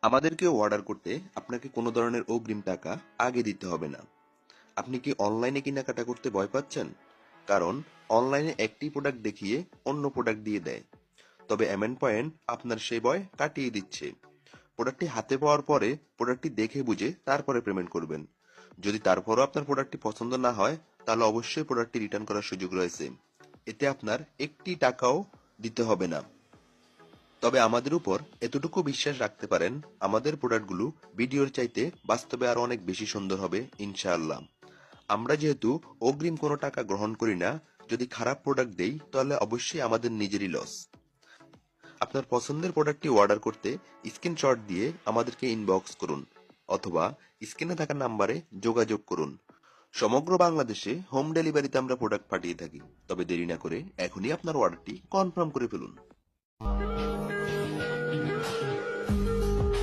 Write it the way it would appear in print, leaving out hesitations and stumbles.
আমাদেরকে অর্ডার করতে আপনাকে কোনো ধরনের অগ্রিম টাকা আগে দিতে হবে না। আপনি কি অনলাইনে কেনাকাটা করতে ভয় পাচ্ছেন? কারণ অনলাইনে একটি প্রোডাক্ট দেখিয়ে অন্য প্রোডাক্ট দিয়ে দেয়। তবে এমএন পয়েন্ট আপনার সেই ভয় কাটিয়ে দিচ্ছে। প্রোডাক্টটি হাতে পাওয়ার পরে প্রোডাক্টটি দেখে বুঝে তারপরে পেমেন্ট করবেন। যদি তারপরও আপনার প্রোডাক্টটি পছন্দ না হয়, তাহলে অবশ্যই প্রোডাক্টটি রিটার্ন করার সুযোগ রয়েছে। এতে আপনার একটি টাকাও দিতে হবে না। তবে আমাদের উপর এতটুকু বিশ্বাস রাখতে পারেন, আমাদের প্রোডাক্টগুলো ভিডিওর চাইতে বাস্তবে আরো অনেক বেশি সুন্দর হবে ইনশাআল্লাহ। আমরা যেহেতু অগ্রিম কোনো টাকা গ্রহণ করি না, যদি খারাপ প্রোডাক্ট দেই তাহলে অবশ্যই আমাদের নিজেরই লস। আপনার পছন্দের প্রোডাক্টটি অর্ডার করতে স্ক্রিনশট দিয়ে আমাদেরকে ইনবক্স করুন অথবা স্ক্রিনে থাকা নাম্বারে যোগাযোগ করুন। সমগ্র বাংলাদেশে হোম ডেলিভারিতে আমরা প্রোডাক্ট পাঠিয়ে থাকি। তবে দেরি না করে এখনই আপনার অর্ডারটি কনফার্ম করে ফেলুন।